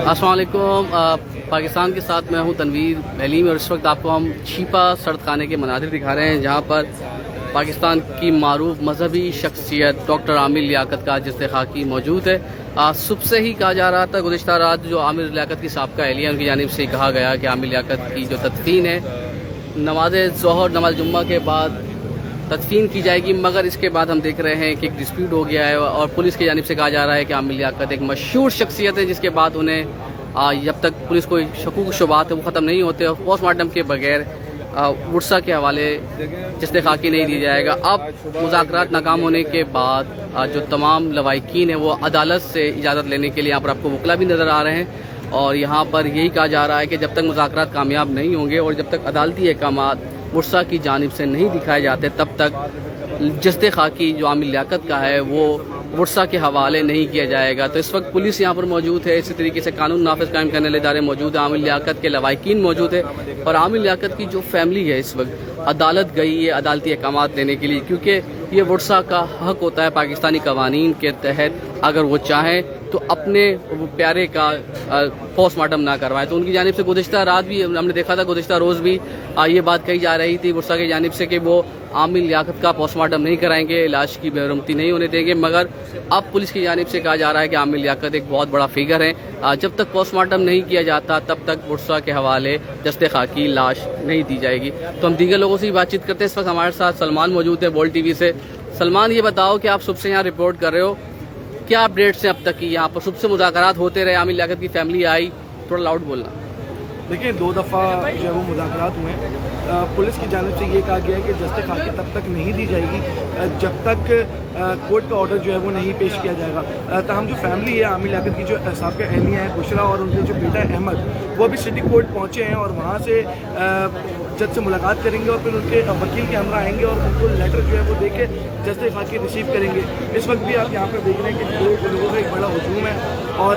अस्सलाम वालेकुम। पाकिस्तान के साथ मैं हूं तनवीर वैली में, और इस वक्त आपको हम छिपा सर्द खाने के मनाजिर दिखा रहे हैं, जहां पर पाकिस्तान की मारूफ मजहबी शख्सियत डॉक्टर आमिर लियाकत का जिस्ते खाकी मौजूद है। सुबह से ही कहा जा रहा था, गुज़िश्ता रात जो आमिर लियाकत की साबका एहलिया उनकी जानिब से कहा गया कि आमिर लियाकत की जो तदफीन है नमाज ज़ोहर नमाज जुम्मा के बाद तदफीन की जाएगी, मगर इसके बाद हम देख रहे हैं कि एक डिस्प्यूट हो गया है और पुलिस की जानिब से कहा जा रहा है कि आमिर लियाकत एक मशहूर शख्सियत है, जिसके बाद उन्हें जब तक पुलिस को शकूक शुबात है वो ख़त्म नहीं होते और पोस्टमार्टम के बगैर वर्सा के हवाले जिस्ते खाकी नहीं दी जाएगा। अब मुज़ाकरात नाकाम होने के बाद जो तमाम लवाहिकीन हैं वो अदालत से इजाज़त लेने के लिए यहाँ पर आपको वकला भी नज़र आ रहे हैं, और यहाँ पर यही कहा जा रहा है कि जब तक मुज़ाकरात कामयाब नहीं होंगे और जब तक अदालती अहकामात वर्सा की जानिब से नहीं दिखाए जाते तब तक जिस्ते खाकी जो आमिर लियाकत का है वो वर्सा के हवाले नहीं किया जाएगा। तो इस वक्त पुलिस यहाँ पर मौजूद है, इसी तरीके से कानून नाफिज कायम करने वाले इदारे मौजूद हैं, आमिर लियाकत के लवाहिकीन मौजूद है, और आमिर लियाकत की जो फैमिली है इस वक्त अदालत गई है अदालती अहकामात देने के लिए, क्योंकि ये वर्सा का हक होता है पाकिस्तानी कवानीन के तहत, अगर वो चाहें तो अपने प्यारे का पोस्टमार्टम ना करवाएं। तो उनकी जानिब से गुज़िश्ता रात भी हमने देखा था, गुज़िश्ता रोज़ भी ये बात कही जा रही थी वर्सा की जानिब से कि वो आमिर लियाकत का पोस्टमार्टम नहीं कराएंगे, लाश की बेरुमती नहीं होने देंगे, मगर अब पुलिस की जानिब से कहा जा रहा है कि आमिर लियाकत एक बहुत बड़ा फिगर है, जब तक पोस्टमार्टम नहीं किया जाता तब तक वर्सा के हवाले दस्ते खाकी लाश नहीं दी जाएगी। तो हम दीगर लोगों से भी बातचीत करते हैं। इस वक्त हमारे साथ सलमान मौजूद है वर्ल्ड टीवी से। सलमान, ये बताओ कि आप सुबह से यहाँ रिपोर्ट कर रहे हो, क्या अपडेट्स हैं अब तक की? यहाँ पर सुबह से मुज़ाकरात होते रहे, आमिर लियाकत की फैमिली आई, थोड़ा लाउड बोलना। देखिए, 2 दफ़ा जो है वो मुज़ाकरात हुए हैं। पुलिस की जानिब से ये कहा गया है कि दस्ते खाकी तब तक नहीं दी जाएगी जब तक कोर्ट का ऑर्डर जो है वो नहीं पेश किया जाएगा। तमाम जो फैमिली है आमिर लियाकत की, जो साबिक़ा एहलिया है बुशरा और उनके जो बेटा अहमद, वो अभी सिटी कोर्ट पहुँचे हैं और वहाँ से जज से मुलाकात करेंगे और फिर उनके वकील के हमरा आएंगे और उनको लेटर जो है वो देके दस्ते खाकी रिसीव करेंगे। इस वक्त भी आप यहाँ पर देख रहे हैं कि लोगों का एक बड़ा हुजूम है, और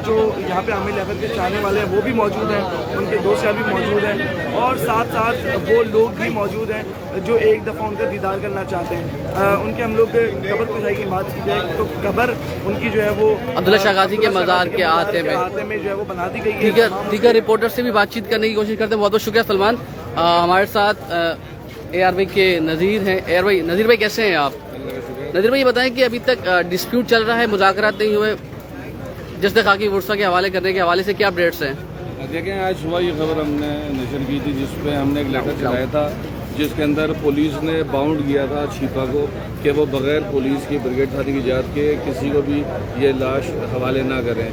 जो यहाँ पे आमिर लियाकत के चाहने वाले हैं वो भी मौजूद हैं, उनके दोस्त भी मौजूद हैं, और साथ साथ वो लोग भी मौजूद हैं जो एक दफ़ा उनका दीदार करना चाहते हैं। उनके हम लोग कब्र कुशाई की बात की जाए तो कब्र उनकी जो है वो अब्दुल्ला शाह गाजी के मज़ार के आते में जो है वो बना दी गई है। दीगर रिपोर्टर से भी बातचीत करने की कोशिश करते हैं। बहुत बहुत शुक्रिया सलमान। हमारे साथ AR भाई के नज़ीर हैं। AR भाई, नज़ीर भाई कैसे हैं आप? नज़ीर भाई, ये बताएं कि अभी तक डिस्प्यूट चल रहा है, मुज़ाकरात नहीं हुए, जिस्ते खाकी वर्सा के हवाले करने के हवाले से क्या अपडेट्स हैं? देखें, आज सुबह ये खबर हमने नशर की थी जिसपे हमने एक लेटर चलाया था जिसके अंदर पुलिस ने बाउंड किया था छिपा को कि वो बग़ैर पुलिस की ब्रिगेड थाने की इजाज़त के किसी को भी ये लाश हवाले ना करें।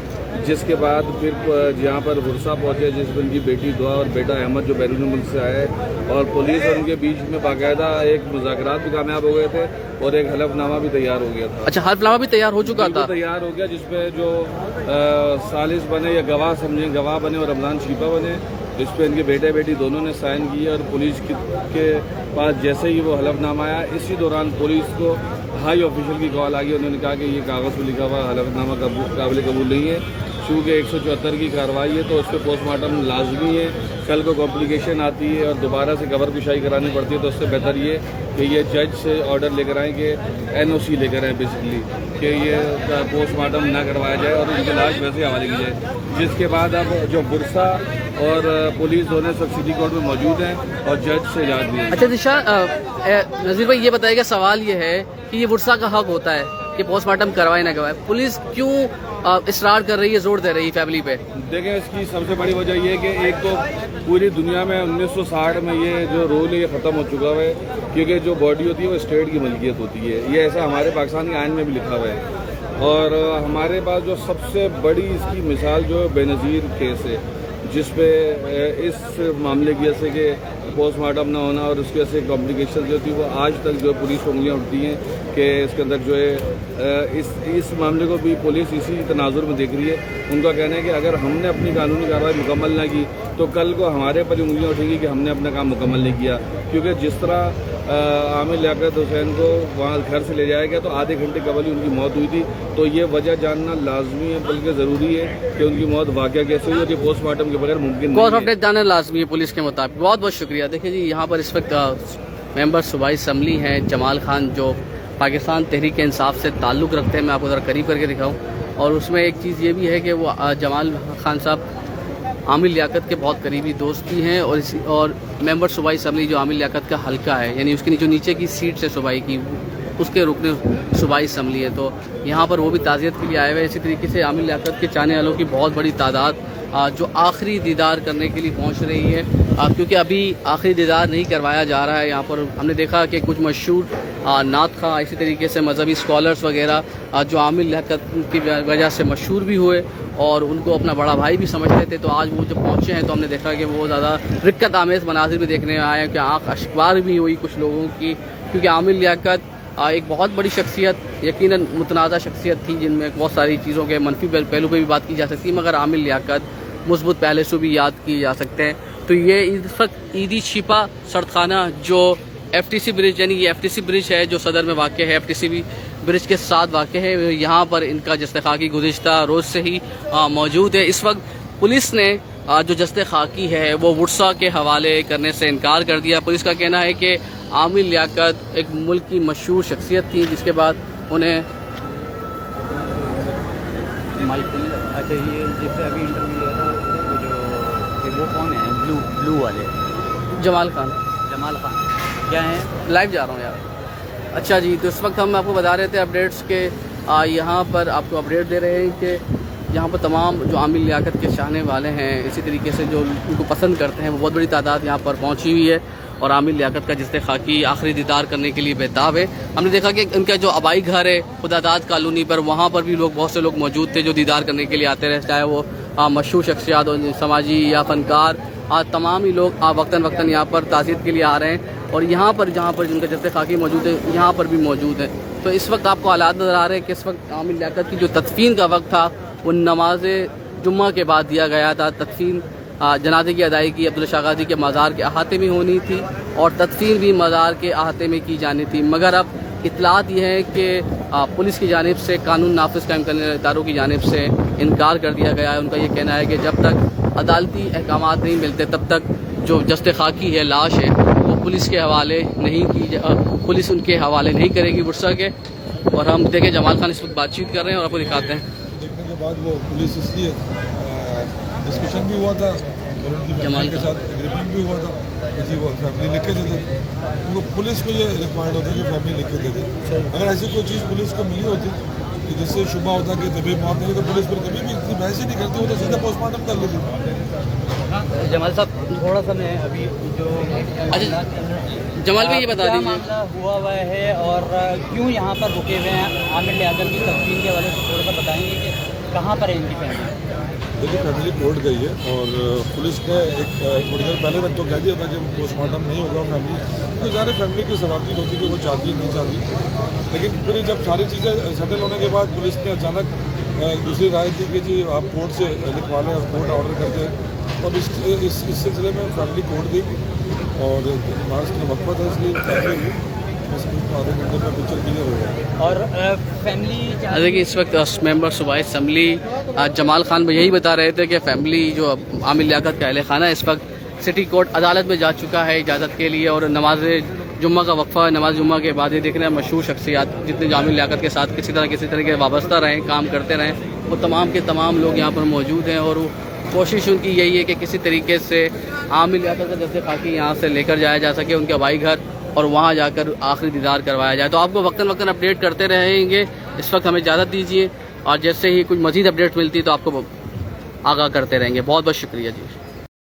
जिसके बाद फिर जहाँ पर वर्सा पहुँचे जिसमें उनकी बेटी दुआ और बेटा अहमद जो बैरून मुल्क से आए, और पुलिस और उनके बीच में बाकायदा एक मुज़ाकरात भी कामयाब हो गए थे और एक हलफनामा भी तैयार हो गया था। अच्छा, हलफनामा भी तैयार हो चुका था? तैयार हो गया, जिसपे जो सालिस बने या गवाह समझें, गवाह बने और रमजान छिपा बने, जिस पे इनके बेटे बेटी दोनों ने साइन किए, और पुलिस के पास जैसे ही वो हलफनामा आया इसी दौरान पुलिस को हाई ऑफिशियल की कॉल आ गई। उन्होंने कहा कि ये कागज़ पर लिखा हुआ हलफनामा काबिल कबूल नहीं है, चूँकि 174 की कार्रवाई है तो उस पर पोस्टमार्टम लाजमी है, कल को कॉम्प्लिकेशन आती है और दोबारा से कब्र कुशाई करानी पड़ती है, तो उससे बेहतर ये कि ये जज से ऑर्डर लेकर आएँ कि NOC लेकर आएँ बेसिकली कि ये पोस्टमार्टम ना करवाया जाए और उनकी लाश वैसे हवाले की जाए। जिसके बाद अब जो वर्सा और पुलिस दोनों सब सिटी कोर्ट में मौजूद हैं और जज से इजाज़त भी है। अच्छा दिशा, नज़ीर भाई ये बताइएगा, सवाल ये है कि ये वर्सा का हक होता है कि पोस्टमार्टम करवाए ना करवाए, पुलिस क्यों इसरार कर रही है, जोर दे रही है फैमिली पे? देखें, इसकी सबसे बड़ी वजह ये है कि एक तो पूरी दुनिया में 1960 में ये जो रूल है ये ख़त्म हो चुका है, क्योंकि जो बॉडी होती है वो स्टेट की मलकियत होती है। ये ऐसा हमारे पाकिस्तान के आइन में भी लिखा हुआ है, और हमारे पास जो सबसे बड़ी इसकी मिसाल जो बेनज़ीर केस है, जिस पे इस मामले की वजह से कि पोस्टमार्टम ना होना और उसकी वजह से कॉम्प्लिकेशन जो थी वो आज तक जो पुलिस को उंगलियाँ उठती हैं कि इसके अंदर जो है इस मामले को भी पुलिस इसी तनाजुर में देख रही है। उनका कहना है कि अगर हमने अपनी कानूनी कार्रवाई मुकम्मल ना की तो कल को हमारे पर उंगलियाँ उठेंगी कि हमने अपना काम मुकम्मल नहीं किया, क्योंकि जिस तरह आमिर लियाकत हुसैन को वहाँ घर से ले जाया गया तो आधे घंटे कबल ही उनकी मौत हुई थी, तो ये वजह जानना लाजमी है, बल्कि ज़रूरी है कि उनकी मौत वाक़या कैसे हुई और ये पोस्टमार्टम के बगैर मुमकिन नहीं है। कॉज ऑफ डेथ जानना लाजमी है पुलिस के मुताबिक। बहुत बहुत शुक्रिया। देखिए जी, यहाँ पर इस वक्त मेंबर सूबाई असम्बली हैं जमाल खान, जो پاکستان تحریک انصاف سے تعلق رکھتے ہیں. میں آپ کو ذرا قریب کر کے دکھاؤں. اور اس میں ایک چیز یہ بھی ہے کہ وہ جمال خان صاحب عامر لیاقت کے بہت قریبی دوست بھی ہیں اور ممبر صوبائی اسمبلی جو عامر لیاقت کا حلقہ ہے, یعنی اس کی جو نیچے کی سیٹ سے صوبائی کی, اس کے رکن صوبائی اسمبلی ہے. تو یہاں پر وہ بھی تعزیت کے لیے آئے ہوئے. اسی طریقے سے عامر لیاقت کے چاہنے والوں کی بہت بڑی تعداد جو آخری دیدار کرنے کے لیے پہنچ رہی ہے, کیونکہ ابھی آخری دیدار نہیں کروایا جا رہا ہے. یہاں پر ہم نے دیکھا کہ کچھ مشہور نعت خواں, اسی طریقے سے مذہبی اسکالرس وغیرہ جو عامر لیاقت کی وجہ سے مشہور بھی ہوئے اور ان کو اپنا بڑا بھائی بھی سمجھتے تھے, تو آج وہ جب پہنچے ہیں تو ہم نے دیکھا کہ وہ زیادہ رکت آمیز مناظر بھی دیکھنے میں آئے, کہ آنکھ اشکبار بھی ہوئی کچھ لوگوں کی, کیونکہ عامر لیاقت ایک بہت بڑی شخصیت, یقیناً متنازع شخصیت تھی جن میں بہت ساری چیزوں کے منفی پہلو پہ بھی بات کی جا سکتی ہے, مگر عامر لیاقت مثبت پہلے سے بھی یاد کیے جا سکتے ہیں. تو یہ اس وقت عیدی چھپا سرد خانہ جو ایف ٹی سی برج, یعنی یہ ایف ٹی سی برج ہے جو صدر میں واقع ہے, ایف ٹی سی برج کے ساتھ واقع ہے. یہاں پر ان کا جسد خاکی گزشتہ روز سے ہی موجود ہے. اس وقت پولیس نے جو جسد خاکی ہے وہ ورثہ کے حوالے کرنے سے انکار کر دیا. پولیس کا کہنا ہے کہ عامر لیاقت ایک ملک کی مشہور شخصیت تھی, جس کے بعد انہیں اچھا یہ جس سے ابھی انٹرویو لیا تھا وہ کون ہے بلو والے؟ جمال خان کیا ہیں؟ لائیو جا رہا ہوں یار. اچھا جی, تو اس وقت ہم آپ کو بتا رہے تھے اپڈیٹس کے, یہاں پر آپ کو اپڈیٹ دے رہے ہیں کہ یہاں پر تمام جو عامر لیاقت کے چاہنے والے ہیں, اسی طریقے سے جو ان کو پسند کرتے ہیں, وہ بہت بڑی تعداد یہاں پر پہنچی ہوئی ہے اور عامر لیاقت کا جسد خاکی آخری دیدار کرنے کے لیے بےتاب ہے. ہم نے دیکھا کہ ان کا جو آبائی گھر ہے خداداد کالونی پر, وہاں پر بھی بہت سے لوگ موجود تھے جو دیدار کرنے کے لیے آتے رہے, چاہے وہ مشہور شخصیات سماجی یا فنکار, تمام ہی لوگ وقتاً یہاں پر تعزیت کے لیے آ رہے ہیں. اور یہاں پر جہاں پر جن کا جسد خاکی موجود ہے یہاں پر بھی موجود ہے. تو اس وقت آپ کو حالات نظر آ رہے ہیں کہ اس وقت عامر لیاقت کی جو تدفین کا وقت تھا وہ نماز جمعہ کے بعد دیا گیا تھا. تدفین جنازے کی ادائیگی عبداللہ شاہ غازی کے مزار کے احاطے میں ہونی تھی اور تدفین بھی مزار کے احاطے میں کی جانی تھی, مگر اب اطلاعات یہ ہے کہ پولیس کی جانب سے, قانون نافذ قائم کرنے والے اداروں کی جانب سے انکار کر دیا گیا ہے. ان کا یہ کہنا ہے کہ جب تک عدالتی احکامات نہیں ملتے تب تک جو جسد خاکی ہے, لاش ہے, وہ پولیس کے حوالے پولیس ان کے حوالے نہیں کرے گی ورثہ کے. اور ہم دیکھیں جمال خان اس وقت بات چیت کر رہے ہیں اور آپ کو دکھاتے ہیں. دیکھنے کے بعد وہ پولیس اس لیے ڈسکشن بھی ہوا تھا اور ان کی فیملی کے ساتھ ایگریمنٹ بھی ہوا تھا کہ جی وہ فیملی لکھ کے دے دے. کیونکہ پولیس کو یہ ریکوائرڈ ہوتا ہے کہ فیملی لکھ کے دے دے. اگر ایسی کوئی چیز پولیس کو ملی ہوتی کہ جس سے شبہ ہوتا کہ طبی موت نہیں, تو پولیس پر کبھی بھی اتنی بحث ہی نہیں کرتی, وہ تو سیدھا پوسٹ مارٹم کر لیتی. جمال صاحب تھوڑا سا میں ابھی جو جمال بھی یہ بتا کیا دیجیے معاملہ ہوا ہے اور کیوں یہاں پر رکے ہوئے ہیں عامر لیاقت کی تدفین کے حوالے سے تھوڑا سا بتائیں گے کہ کہاں پر ہے ان کی فیملی؟ دیکھیے فیملی کورٹ گئی ہے اور پولیس نے ایک تھوڑی دیر پہلے تک تو کہہ دیا تھا کہ پوسٹ مارٹم نہیں ہوگا فیملی, تو سارے فیملی کی ثوابت ہوتی کہ وہ چاہتی نہیں چاہتی. لیکن پھر جب ساری چیزیں سیٹل ہونے کے بعد پولیس نے اچانک دوسری رائے دی کہ جی آپ کورٹ سے لکھوا لیں, کورٹ آرڈر کرتے ہیں. اور اس سلسلے میں فیملی کورٹ گئی اور مارچ کی وقفت ہے, اس لیے فیملی آدھے گھنٹے میں پکچر کلیئر ہو گیا. اور فیملی دیکھیے اس وقت ممبر صوبائی اسمبلی جمال خان میں یہی بتا رہے تھے کہ فیملی جو عامر لیاقت کا اہل خانہ اس وقت سٹی کورٹ عدالت میں جا چکا ہے اجازت کے لیے, اور نماز جمعہ کا وقفہ, نماز جمعہ کے بعد یہ دیکھ رہے ہیں مشہور شخصیات جتنے عامر لیاقت کے ساتھ کسی طرح کے وابستہ رہیں, کام کرتے رہیں, وہ تمام کے تمام لوگ یہاں پر موجود ہیں. اور کوشش ان کی یہی ہے کہ کسی طریقے سے عامر لیاقت کا جسد خاکی یہاں سے لے کر جایا جا سکے ان کے آبائی گھر, اور وہاں جا کر آخری دیدار کروایا جائے. تو آپ کو وقتاً اپڈیٹ کرتے رہیں گے. اس وقت ہمیں اجازت دیجیے, اور جیسے ہی کچھ مزید اپڈیٹ ملتی تو آپ کو آگاہ کرتے رہیں گے. بہت بہت شکریہ جی.